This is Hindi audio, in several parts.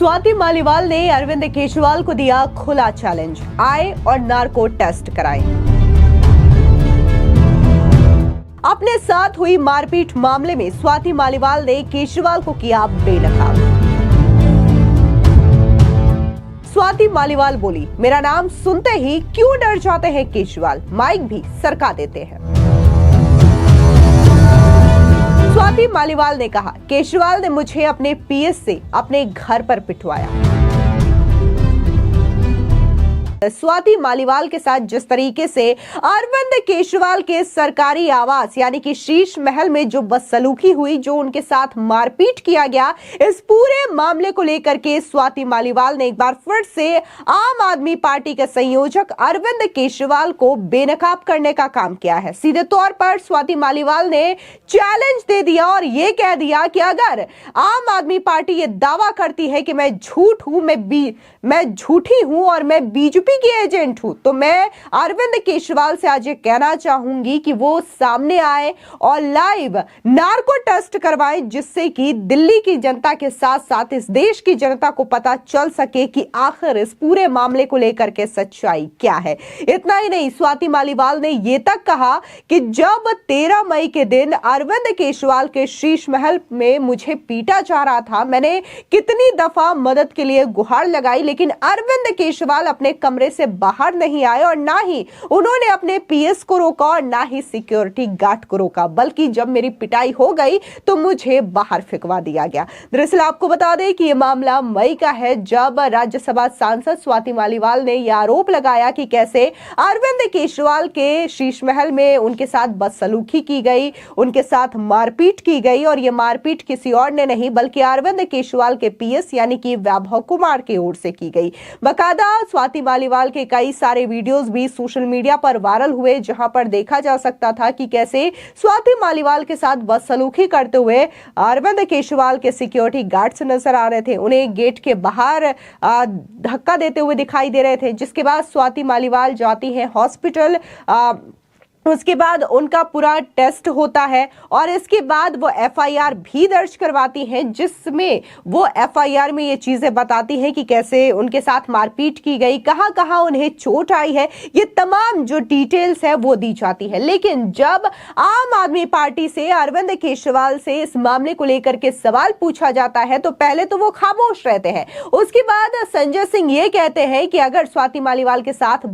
स्वाति मालीवाल ने अरविंद केजरीवाल को दिया खुला चैलेंज, आए और नार्को टेस्ट कराएं। अपने साथ हुई मारपीट मामले में स्वाति मालीवाल ने केजरीवाल को किया बेनकाब। स्वाति मालीवाल बोली, मेरा नाम सुनते ही क्यों डर जाते हैं केजरीवाल, माइक भी सरका देते हैं। स्वाति मालीवाल ने कहा, केजरीवाल ने मुझे अपने पीएस से अपने घर पर पिटवाया। स्वाति मालीवाल के साथ जिस तरीके से अरविंद केजरीवाल के सरकारी आवास यानी कि शीश महल में जो बदसलूकी हुई, जो उनके साथ मारपीट किया गया, इस पूरे मामले को लेकर के स्वाति मालीवाल ने एक बार फिर से आम आदमी पार्टी के संयोजक अरविंद केजरीवाल को बेनकाब करने का काम किया है। सीधे तौर पर स्वाति मालीवाल ने चैलेंज दे दिया और यह कह दिया कि अगर आम आदमी पार्टी ये दावा करती है कि मैं झूठ हूं, मैं झूठी हूं और मैं बीजेपी की एजेंट हूं, तो मैं अरविंद केजरीवाल से आज ये कहना चाहूंगी कि वो सामने आए और लाइव नार्को टेस्ट करवाए, जिससे कि दिल्ली की जनता के साथ साथ इस देश की जनता को पता चल सके कि आखिर इस पूरे मामले को लेकर के सच्चाई क्या है। इतना ही नहीं, स्वाति मालीवाल ने यह तक कहा कि जब 13 मई के दिन अरविंद केजरीवाल के शीश महल में मुझे पीटा जा रहा था, मैंने कितनी दफा मदद के लिए गुहार लगाई, लेकिन अरविंद केजरीवाल अपने कमरे से बाहर नहीं आए और ना ही उन्होंने अपने पीएस को रोका और ना ही सिक्योरिटी गार्ड को रोका, बल्कि जब मेरी पिटाई हो गई तो मुझे बाहर फेंकवा दिया गया। दरअसल आपको बता दें कि यह मामला मई का है, जब राज्यसभा सांसद स्वाति मालीवाल ने यह आरोप लगाया कि कैसे अरविंद केजरीवाल के शीश महल में उनके साथ बदसलूकी की गई, उनके साथ मारपीट की गई, और यह मारपीट किसी और ने नहीं बल्कि अरविंद केजरीवाल के पीएस यानी कि वैभव कुमार की ओर से की गई। बकायदा स्वाति मालीवाल के कई सारे वीडियोस भी सोशल मीडिया पर वायरल हुए, जहां पर देखा जा सकता था कि कैसे स्वाति मालीवाल के साथ बदसलूकी करते हुए अरविंद केजरीवाल के सिक्योरिटी गार्ड्स नजर आ रहे थे, उन्हें गेट के बाहर धक्का देते हुए दिखाई दे रहे थे। जिसके बाद स्वाति मालीवाल जाती हैं हॉस्पिटल, उसके बाद उनका पूरा टेस्ट होता है और इसके बाद वो एफआईआर भी दर्ज करवाती हैं, जिसमें वो एफआईआर में ये चीजें बताती हैं कि कैसे उनके साथ मारपीट की गई, कहां कहां उन्हें चोट आई है, ये तमाम जो डिटेल्स है वो दी जाती है। लेकिन जब आम आदमी पार्टी से अरविंद केजरीवाल से इस मामले को लेकर के सवाल पूछा जाता है तो पहले तो वो खामोश रहते हैं। उसके बाद संजय सिंह ये कहते हैं कि अगर स्वाति मालीवाल के साथ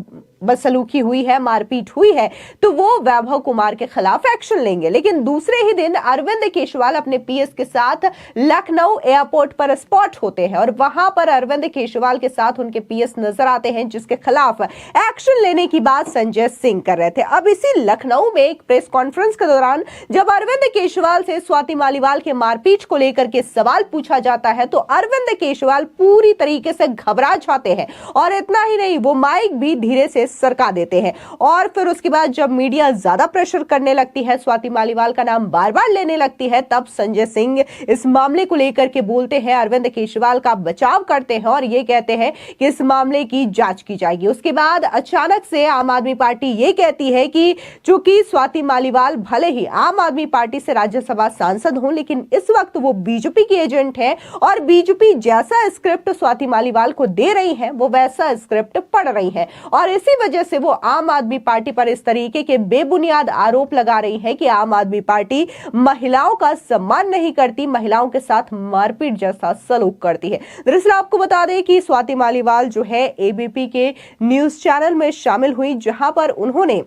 बदसलूकी हुई है, मारपीट हुई है, तो वो वैभव कुमार के खिलाफ एक्शन लेंगे। लेकिन दूसरे ही दिन अरविंद केजरीवाल अपने पीएस के साथ लखनऊ एयरपोर्ट पर स्पॉट होते हैं और वहां पर अरविंद केजरीवाल के साथ उनके पीएस नजर आते हैं, जिसके खिलाफ एक्शन लेने की बात संजय सिंह कर रहे थे। अब इसी लखनऊ में एक प्रेस कॉन्फ्रेंस के दौरान जब अरविंद केजरीवाल से स्वाति मालीवाल के मारपीट को लेकर के सवाल पूछा जाता है तो अरविंद केजरीवाल पूरी तरीके से घबरा जाते हैं और इतना ही नहीं, वो माइक भी धीरे से सरका देते हैं। और फिर उसके बाद जब मीडिया ज्यादा प्रेशर करने लगती है, स्वाति मालीवाल का नाम बार बार लेने लगती है, तब संजय सिंह इस मामले को लेकर के बोलते हैं, अरविंद केजरीवाल का बचाव करते हैं और ये कहते हैं कि इस मामले की जांच की जाएगी। उसके बाद अचानक से आम आदमी पार्टी ये कहती है कि चूंकि स्वाति मालीवाल भले ही आम आदमी पार्टी से राज्यसभा सांसद हों, लेकिन इस वक्त वो बीजेपी की एजेंट है और बीजेपी जैसा स्क्रिप्ट स्वाति मालीवाल को दे रही है वो वैसा स्क्रिप्ट पढ़ रही है और इसी वजह से वो आम आदमी पार्टी पर इस तरीके के बेबुनियाद आरोप लगा रही है कि आम आदमी पार्टी महिलाओं का सम्मान नहीं करती, महिलाओं के साथ मारपीट जैसा सलूक करती है। दरअसल आपको बता दें कि स्वाति मालीवाल जो है एबीपी के न्यूज चैनल में शामिल हुई, जहां पर उन्होंने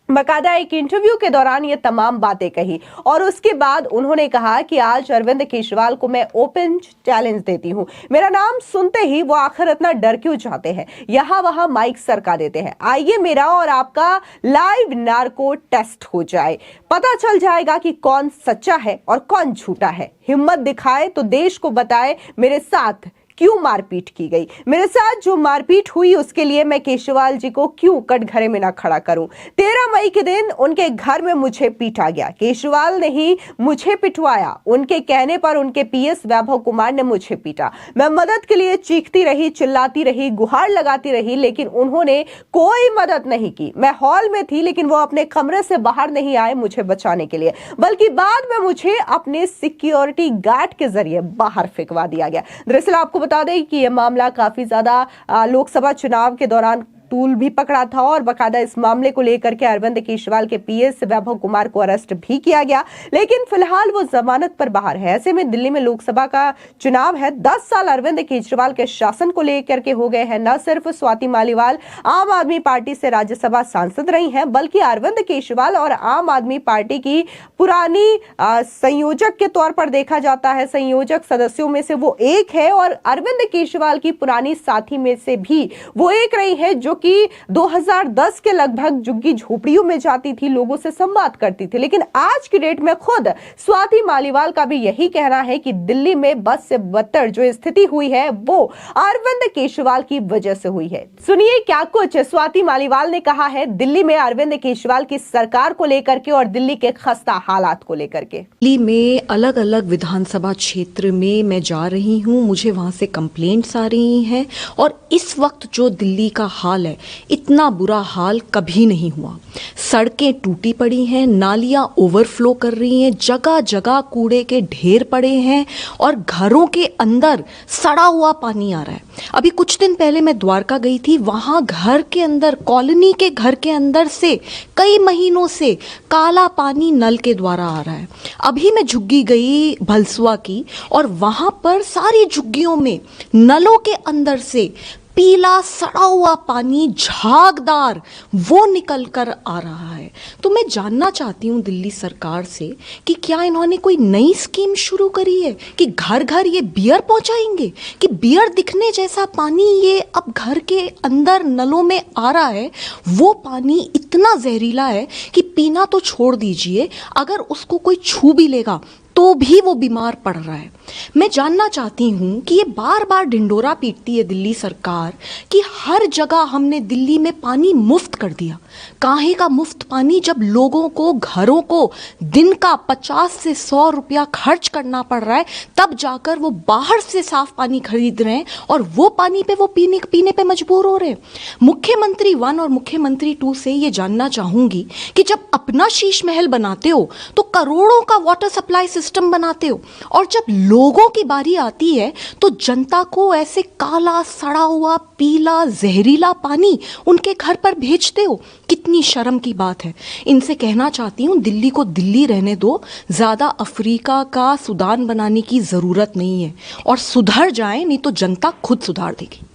बकायदा एक इंटरव्यू के दौरान ये तमाम बातें कही और उसके बाद उन्होंने कहा कि आज अरविंद केजरीवाल को मैं ओपन चैलेंज देती हूं, मेरा नाम सुनते ही वो आखिर इतना डर क्यों जाते हैं, यहां वहां माइक सरका देते हैं। आइए मेरा और आपका लाइव नार्को टेस्ट हो जाए, पता चल जाएगा कि कौन सच्चा है और कौन झूठा है। हिम्मत दिखाए तो देश को बताए मेरे साथ क्यों मारपीट की गई, मेरे साथ जो मारपीट हुई उसके लिए मैं केजरीवाल जी को क्यों कटघरे में ना खड़ा करूं। 13 मई के दिन उनके घर में मुझे पीटा गया, केजरीवाल ने ही मुझे पिटवाया, उनके कहने पर उनके पीएस वैभव कुमार ने मुझे पीटा। मैं मदद के लिए चीखती रही, चिल्लाती रही, गुहार लगाती रही, लेकिन उन्होंने कोई मदद नहीं की। मैं हॉल में थी लेकिन वो अपने कमरे से बाहर नहीं आए मुझे बचाने के लिए, बल्कि बाद में मुझे अपने सिक्योरिटी गार्ड के जरिए बाहर फेंकवा दिया गया। दरअसल आपको बता दें कि यह मामला काफी ज्यादा लोकसभा चुनाव के दौरान टूल भी पकड़ा था और बकायदा इस मामले को लेकर के अरविंद केजरीवाल के पीएस वैभव कुमार को अरेस्ट भी किया गया, लेकिन फिलहाल वो जमानत पर बाहर है। ऐसे में दिल्ली में लोकसभा का चुनाव है। 10 साल अरविंद केजरीवाल के शासन को लेकर के हो गए हैं। न सिर्फ स्वाति मालीवाल आम आदमी पार्टी से राज्यसभा सांसद रही हैं, बल्कि अरविंद केजरीवाल और आम आदमी पार्टी की पुरानी संयोजक के तौर पर देखा जाता है, संयोजक सदस्यों में से वो एक है और अरविंद केजरीवाल की पुरानी साथी में से भी वो एक रही है जो कि 2010 के लगभग झुग्गी झोपड़ियों में जाती थी, लोगों से संवाद करती थी। लेकिन आज की डेट में खुद स्वाति मालीवाल का भी यही कहना है कि दिल्ली में बद से बदतर जो स्थिति हुई है वो अरविंद केजरीवाल की वजह से हुई है। सुनिए क्या कुछ स्वाति मालीवाल ने कहा है दिल्ली में अरविंद केजरीवाल की सरकार को लेकर के और दिल्ली के खस्ता हालात को लेकर के। दिल्ली में अलग अलग विधानसभा क्षेत्र में मैं जा रही हूँ, मुझे वहां से कंप्लेंट्स आ रही हैं और इस वक्त जो दिल्ली का हाल है, इतना बुरा हाल कभी नहीं हुआ। सड़कें टूटी पड़ी हैं, नालियां ओवरफ्लो कर रही हैं, जगह जगह कूड़े के ढेर पड़े हैं और घरों के अंदर सड़ा हुआ पानी आ रहा है। अभी कुछ दिन पहले मैं द्वारका गई थी, वहां घर के अंदर, कॉलोनी के घर के अंदर से कई महीनों से काला पानी नल के द्वारा आ रहा है। अभी मैं झुग्गी गई भलसुआ की और वहां पर सारी झुग्गियों में नलों के अंदर से पीला सड़ा हुआ पानी झागदार वो निकल कर आ रहा है। तो मैं जानना चाहती हूँ दिल्ली सरकार से कि क्या इन्होंने कोई नई स्कीम शुरू करी है कि घर घर ये बियर पहुंचाएंगे, कि बियर दिखने जैसा पानी ये अब घर के अंदर नलों में आ रहा है। वो पानी इतना जहरीला है कि पीना तो छोड़ दीजिए, अगर उसको कोई छू भी लेगा तो भी वो बीमार पड़ रहा है। मैं जानना चाहती हूँ कि ये बार बार ढिंडोरा पीटती है दिल्ली सरकार कि हर जगह हमने दिल्ली में पानी मुफ्त कर दिया। काहे का मुफ्त पानी, जब लोगों को घरों को दिन का 50 से 100 रुपया खर्च करना पड़ रहा है, तब जाकर वो बाहर से साफ पानी खरीद रहे हैं और वो पानी पे वो पीने पे मजबूर हो रहे हैं। मुख्यमंत्री 1 और मुख्यमंत्री 2 से ये जानना चाहूंगी कि जब अपना शीश महल बनाते हो तो करोड़ों का वाटर सप्लाई सिस्टम बनाते हो और जब लोगों की बारी आती है तो जनता को ऐसे काला सड़ा हुआ पीला जहरीला पानी उनके घर पर भेजते हो। कितनी शर्म की बात है। इनसे कहना चाहती हूँ दिल्ली को दिल्ली रहने दो, ज़्यादा अफ्रीका का सूडान बनाने की ज़रूरत नहीं है और सुधर जाए, नहीं तो जनता खुद सुधार देगी।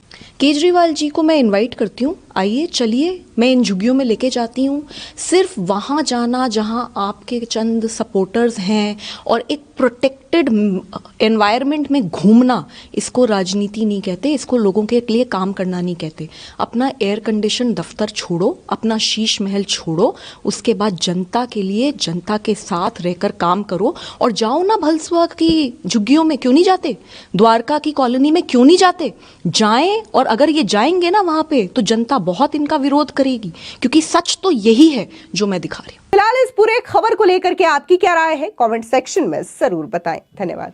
केजरीवाल जी को मैं इनवाइट करती हूँ, आइए चलिए मैं इन झुग्गियों में लेके जाती हूँ। सिर्फ वहाँ जाना जहाँ आपके चंद सपोर्टर्स हैं और एक प्रोटेक्टेड एनवायरनमेंट में घूमना, इसको राजनीति नहीं कहते, इसको लोगों के लिए काम करना नहीं कहते। अपना एयर कंडीशन दफ्तर छोड़ो, अपना शीश महल छोड़ो, उसके बाद जनता के लिए जनता के साथ रहकर काम करो और जाओ ना भलसुआ की झुग्गियों में, क्यों नहीं जाते? द्वारका की कॉलोनी में क्यों नहीं जाते? जाएं, और अगर ये जाएंगे ना वहां पे तो जनता बहुत इनका विरोध करेगी, क्योंकि सच तो यही है जो मैं दिखा रही हूँ। फिलहाल इस पूरे खबर को लेकर के आपकी क्या राय है, कमेंट सेक्शन में जरूर बताएं। धन्यवाद।